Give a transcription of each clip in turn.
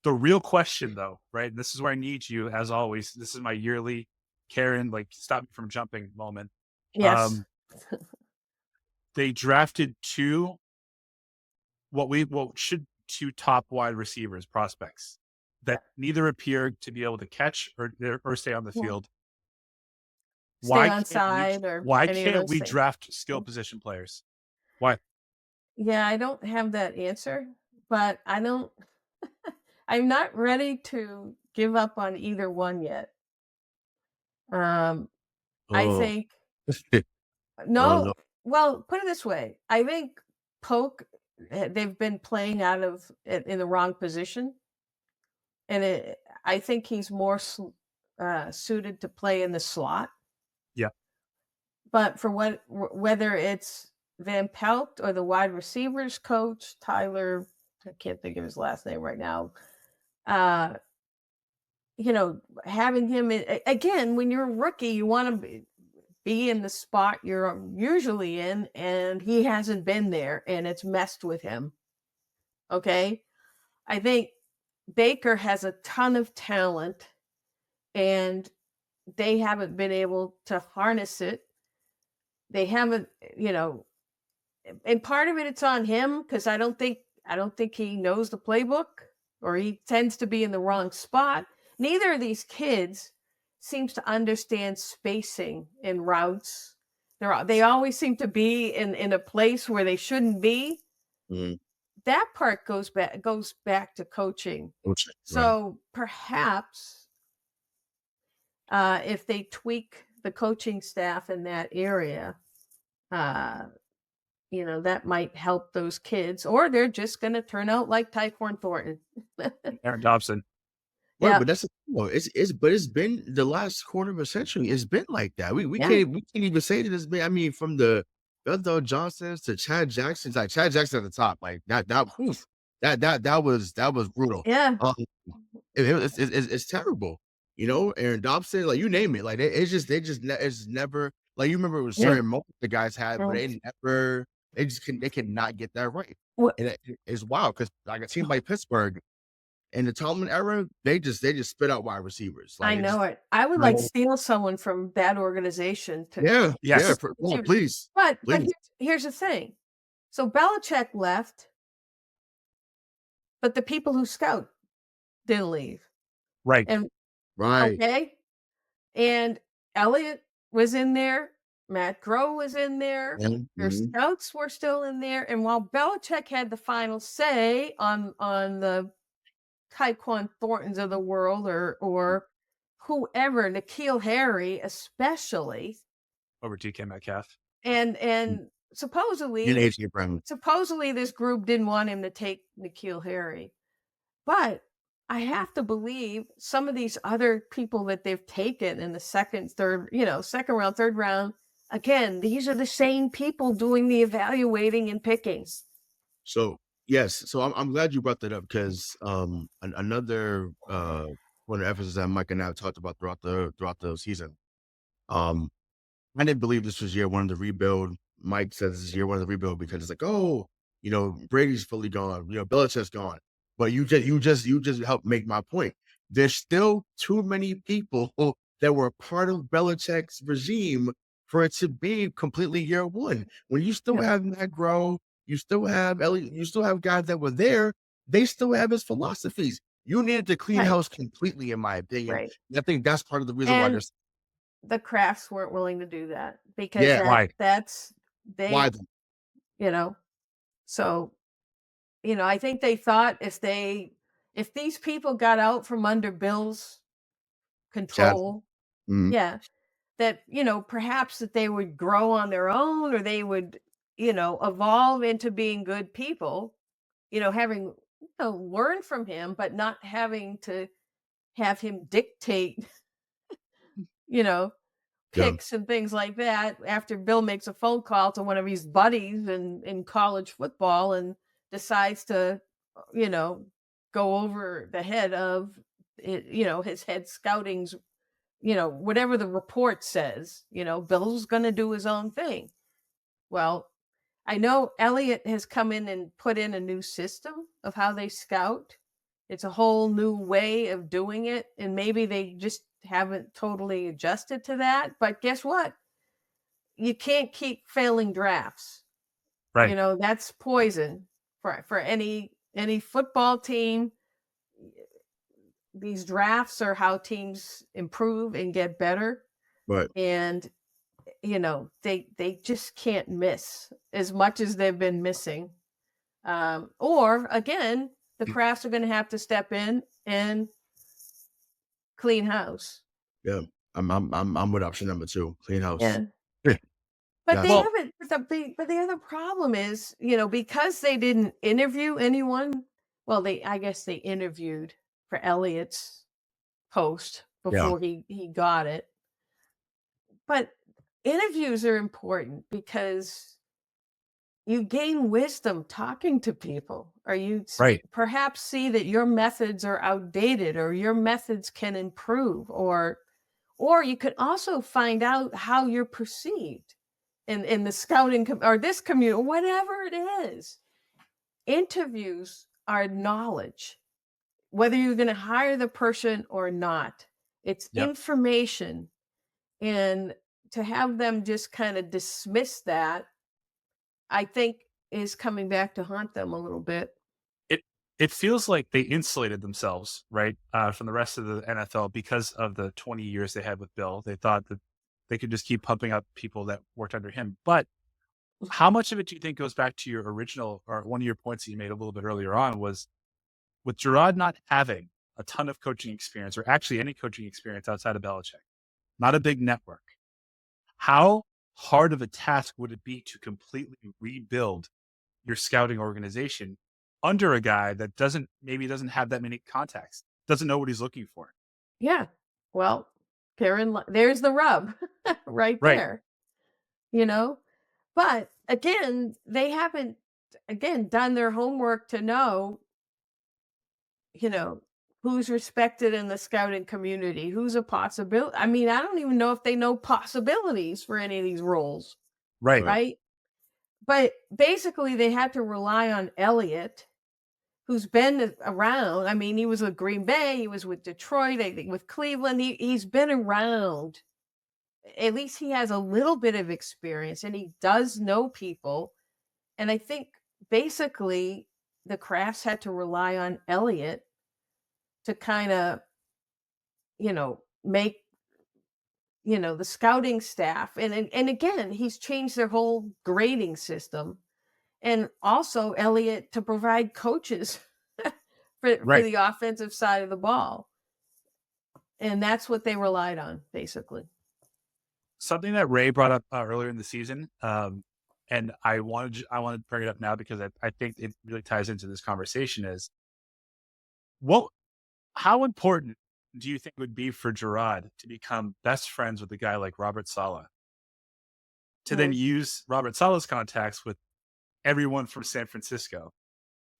The real question, though, right? This is where I need you, as always. This is my yearly Karen, like, stop me from jumping moment. Yes. Um, they drafted what should two top wide receivers prospects that neither appear to be able to catch or stay on the Yeah. field. Stay Why on can't we? side or Why any of can't those we things. draft skill position players? Why? Yeah, I don't have that answer, but I don't I'm not ready to give up on either one yet. Um, I Oh, think oh no, no. well, put it this way. I think Polk they've been playing out of in the wrong position, and I think he's more suited to play in the slot. Yeah. But for whether it's Van Pelt or the wide receivers coach, Tyler, I can't think of his last name right now. Uh, having him again, when you're a rookie, you want to be in the spot you're usually in, and he hasn't been there, and it's messed with him. Okay. I think Baker has a ton of talent, and they haven't been able to harness it. They haven't, and part of it's on him because I don't think he knows the playbook, or he tends to be in the wrong spot. Neither of these kids seems to understand spacing in routes. They always seem to be in a place where they shouldn't be. Mm, That part goes back to coaching. okay, right. So perhaps if they tweak the coaching staff in that area, uh, that might help those kids, or they're just going to turn out like Tyquan Thornton. Aaron Dobson. Right, Yeah, but that's the thing, though. It's been the last quarter of a century. It's been like that. yeah, We can't even say that it's been. I mean, from the Bethel Johnsons to Chad Jackson's, like Chad Jackson at the top, like that. Oof, that was brutal. yeah, Um, it's terrible. You know, Aaron Dobson, like you name it, like it's just it's never like you remember it was yeah. certain moments the guys had, but Mm. they cannot get that right, Wh- and it's wild because like a team like Pittsburgh in the Tomlin era, they just spit out wide receivers. I Like, it know just it. I would like no. steal someone from that organization to Yeah, yeah, Yes. just for no, to- please, but please. here's the thing. So Belichick left, but the people who scout didn't leave. Right. And Right. okay, and Elliot was in there, Matt Groh was in there, Mhm, their mhm. scouts were still in there, and while Belichick had the final say on the Tyquan Thorntons of the world, or whoever, N'Keal Harry especially, Over DK Metcalf. and And supposedly AJ Brown. supposedly this group didn't want him to take N'Keal Harry. But I have to believe some of these other people that they've taken in the second, third, second round, third round, again, these are the same people doing the evaluating and picking. So, yes, so I'm glad you brought that up because, another, point of emphasis that Mike and I have talked about throughout the season. Um, I didn't believe this was year one of the rebuild. Mike says this is year one of the rebuild because it's like, oh, Brady's fully gone, Belichick's gone. But you just helped make my point. There's still too many people that were part of Belichick's regime for it to be completely year one. When you still Yeah, have Matt Groh, you still have Elliot, you still have guys that were there, they still have his philosophies. You needed to clean right, house completely, in my opinion. right. And I think that's part of the reason why And there's the crafts weren't willing to do that because yeah, Why? that's why they, them? you know, so I think they thought if these people got out from under Bill's Chad. control, Mhm. yeah, that, perhaps that they would grow on their own, or they would, evolve into being good people, having, learn from him, but not having to have him dictate, you know, Yeah. picks and things like that after Bill makes a phone call to one of his buddies in college football and decides to, you know, go over the head of, his head scouting's, whatever the report says, Bill's going to do his own thing. Well, I know Elliot has come in and put in a new system of how they scout. It's a whole new way of doing it, and maybe they just haven't totally adjusted to that. But guess what? You can't keep failing drafts. You Right. know, that's poison for any football team. These drafts are how teams improve and get better. Right. And you know, they just can't miss as much as they've been missing. Or again, the Crafts are going to have to step in and clean house. Yeah. I'm with option number 2, clean house. Yeah. Yeah. But they Gotcha. Well, haven't. But the other problem is, you know, because they didn't interview anyone. Well, I guess they interviewed for Elliot's post Yeah. before he got it. But interviews are important because you gain wisdom talking to people, or right. perhaps see that your methods are outdated or your methods can improve, or you could also find out how you're perceived in the scouting or this community, whatever it is. Interviews are knowledge, whether you're going to hire the person or not. It's Yep. information, and to have them just kind of dismiss that, I think, is coming back to haunt them a little bit. It it feels like they insulated themselves, right, from the rest of the NFL because of the 20 years they had with Bill. They thought that they could just keep pumping up people that worked under him. But how much of it do you think goes back to your original or one of your points that you made a little bit earlier on was with Gerard not having a ton of coaching experience or actually any coaching experience outside of Belichick, not a big network. How hard of a task would it be to completely rebuild your scouting organization under a guy that doesn't have that many contacts, doesn't know what he's looking for? Yeah. Well, there's the rub right Right, there, you know? But again, they haven't done their homework to know, you know, who's respected in the scouting community, who's a possibility. I mean, I don't even know if they know possibilities for any of these roles, right, Right. right? But basically they had to rely on Elliot, who's been around. I mean, he was with Green Bay, he was with Detroit, I think with Cleveland. He's been around. At least he has a little bit of experience and he does know people. And I think basically the Crafts had to rely on Elliot to kind of, make, the scouting staff. And again, he's changed their whole grading system. And also Elliot to provide coaches for right. the offensive side of the ball. And that's what they relied on, basically. Something that Ray brought up earlier in the season, and I wanted to bring it up now because I think it really ties into this conversation is what how important do you think would be for Gerard to become best friends with a guy like Robert Saleh to then Mhm. use Robert Saleh's contacts with everyone from San Francisco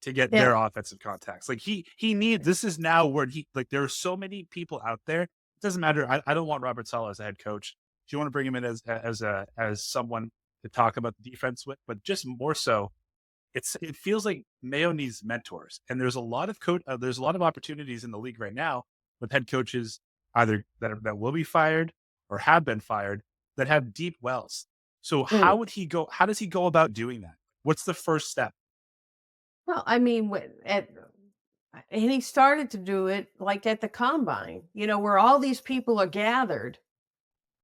to get Yeah. their offensive contacts. Like he needs this is now where he like there are so many people out there. It doesn't matter. I don't want Robert Saleh as a head coach. If you want to bring him in as someone to talk about the defense with, but just more so, it feels like Mayo needs mentors. And there's a lot of opportunities in the league right now with head coaches either that will be fired or have been fired that have deep wells. So Mm. how does he go about doing that? What's the first step? Well, I mean, and he started to do it like at the combine, where all these people are gathered,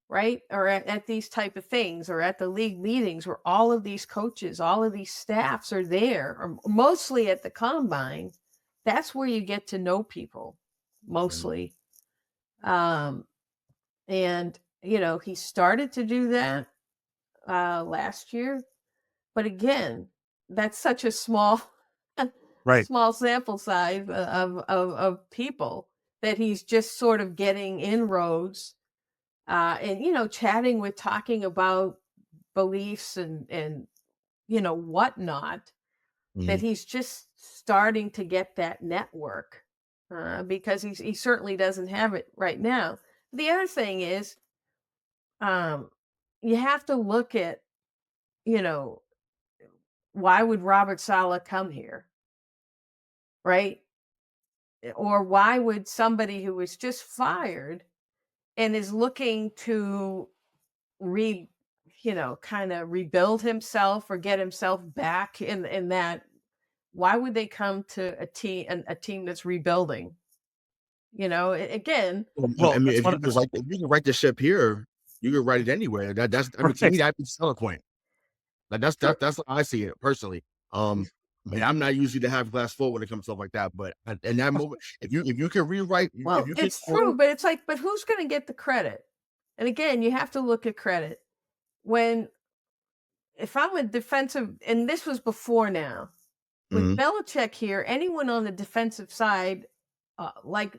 right? Or at these type of things, or at the league meetings where all of these coaches, all of these staffs are there, or mostly at the combine. That's where you get to know people, Mhm. mostly. Um, and he started to do that last year, but again, that's such a small Right. small sample size of people that he's just sort of getting inroads, and chatting with, talking about beliefs and whatnot, that Mhm. he's just starting to get that network, because he certainly doesn't have it right now. The other thing is, um, you have to look at, you know why would Robert Saleh come here, right? or why would somebody who was just fired and is looking to kind of rebuild himself or get himself back in that, why would they come to a team that's rebuilding? Again, I Well, mean, that's one. That's if you can write the ship here, you can write it anywhere. I mean, to right. me, that's the selling point. Like that's how I see it personally. I mean, I'm not usually to have glass full when it comes to stuff like that, but in that moment, if you can rewrite, if Well, you can, it's true, but it's like, but who's going to get the credit? And again, you have to look at credit. When if I'm a defensive, and this was before now, with Mhm. Belichick here, anyone on the defensive side, like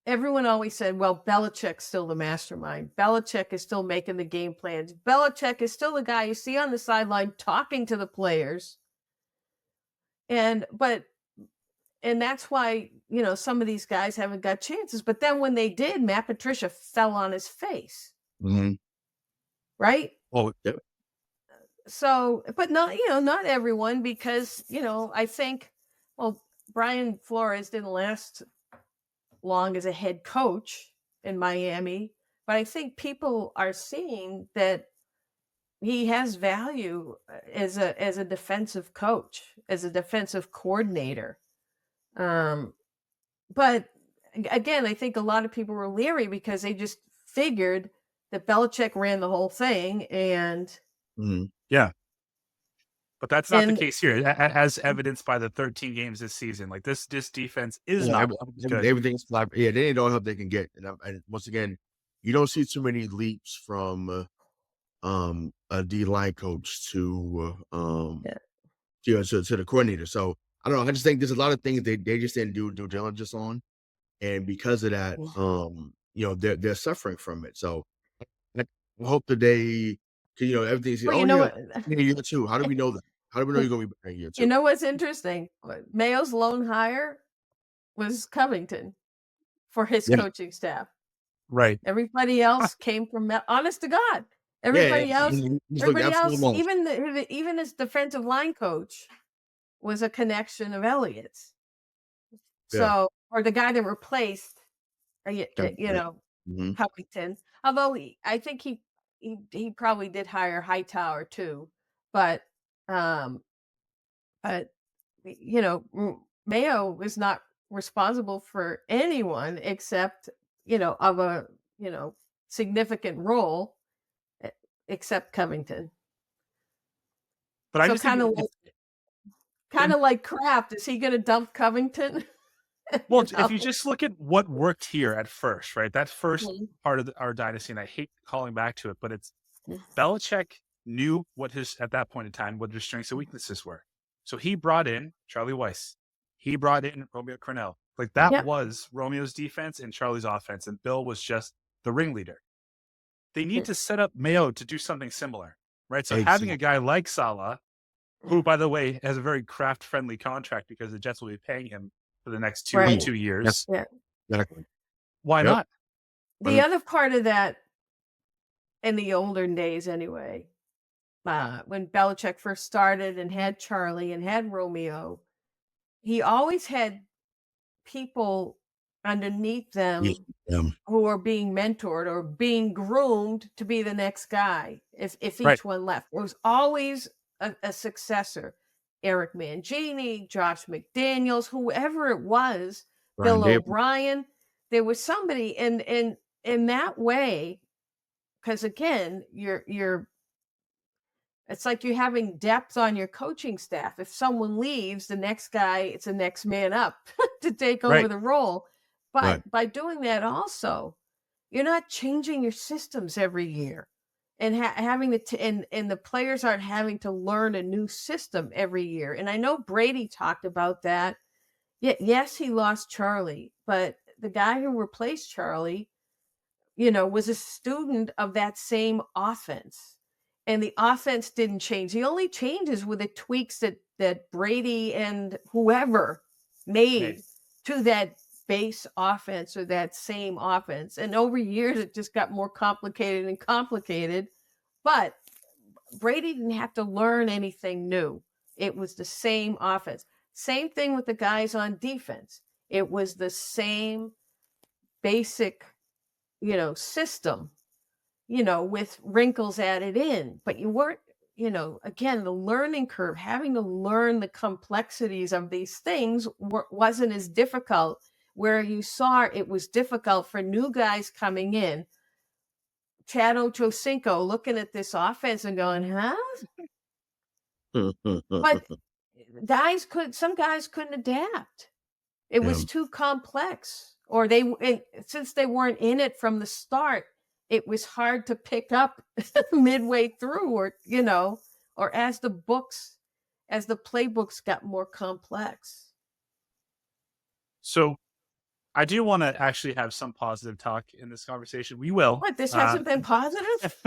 everyone always said, well, Belichick's still the mastermind. Belichick is still making the game plans. Belichick is still the guy you see on the sideline talking to the players. And that's why, some of these guys haven't got chances. But then when they did, Matt Patricia fell on his face, Mhm. right? Well, Yep. So, but not everyone, because, I think, well, Brian Flores didn't last long as a head coach in Miami, but I think people are seeing that he has value as a defensive coach, as a defensive coordinator. But again, I think a lot of people were leery because they just figured that Belichick ran the whole thing, and Mhm. yeah, but that's not the and case here, as evidenced by the 13 games this season. Like this defense is Yeah, not good. everything's fly. Yeah, they need all help they can get, and once again, you don't see too many leaps from a D line coach to yeah. to the coordinator. So I don't know. I just think there's a lot of things they just didn't do due diligence on, and because of that, they're suffering from it. So I hope that they, everything's. Well, Oh you know yeah, what? in year two. How do we know that? How do we know you're gonna be back in year You two? know what's interesting? Mayo's lone hire was Covington for his Yeah, coaching staff. Right. Everybody else came from honest to God. yeah. Everybody else, He's looked absolutely lost. even his defensive line coach was a connection of Elliot's. Yeah, So, or the guy that replaced, yeah. Mm-hmm. Covington. Although I think he probably did hire Hightower too, but um, but Mayo was not responsible for anyone except, of a, significant role, e- except Covington. But I So just think kind of like Kraft, is he going to dump Covington? well, if you No. just look at what worked here at first, right? That first Mhm. part of our dynasty, and I hate calling back to it, but it's Mhm. Belichick knew what at that point in time, what his strengths and weaknesses were. So he brought in Charlie Weiss. He brought in Romeo Crennel. Like that Yep. was Romeo's defense and Charlie's offense, and Bill was just the ringleader. They need to set up Mayo to do something similar, right? So having a Exactly. guy like Salah, who, by the way, has a very craft-friendly contract because the Jets will be paying him for the next two Right. two Yes, years. Yeah. exactly. Why Yep. not? The other part of that, in the older days anyway, when Belichick first started and had Charlie and had Romeo, he always had people underneath Yeah. them who are being mentored or being groomed to be the next guy. If Right. each one left, there was always a successor. Eric Mangini, Josh McDaniels, whoever it was, Brian Bill Dable. O'Brien. There was somebody in that way, because again, you're it's like you're having depth on your coaching staff. If someone leaves, the next guy, it's the next man up to take over Right. the role. Right. But by doing that, also, you're not changing your systems every year, and having and the players aren't having to learn a new system every year. And I know Brady talked about that. Yes, he lost Charlie, but the guy who replaced Charlie, was a student of that same offense. And the offense didn't change. The only changes were the tweaks that Brady and whoever Made. made to that base offense or that same offense. And over years, it just got more complicated and complicated. But Brady didn't have to learn anything new. It was the same offense. Same thing with the guys on defense. It was the same basic, system, with wrinkles added in, but you weren't, again, the learning curve, having to learn the complexities of these things wasn't as difficult, where you saw it was difficult for new guys coming in. Chad Ochocinco looking at this offense and going, huh? But some guys couldn't adapt. It was too complex, or since they weren't in it from the start, it was hard to pick up midway through, or as the playbooks got more complex. So I do want to actually have some positive talk in this conversation. We will. What, this hasn't been positive?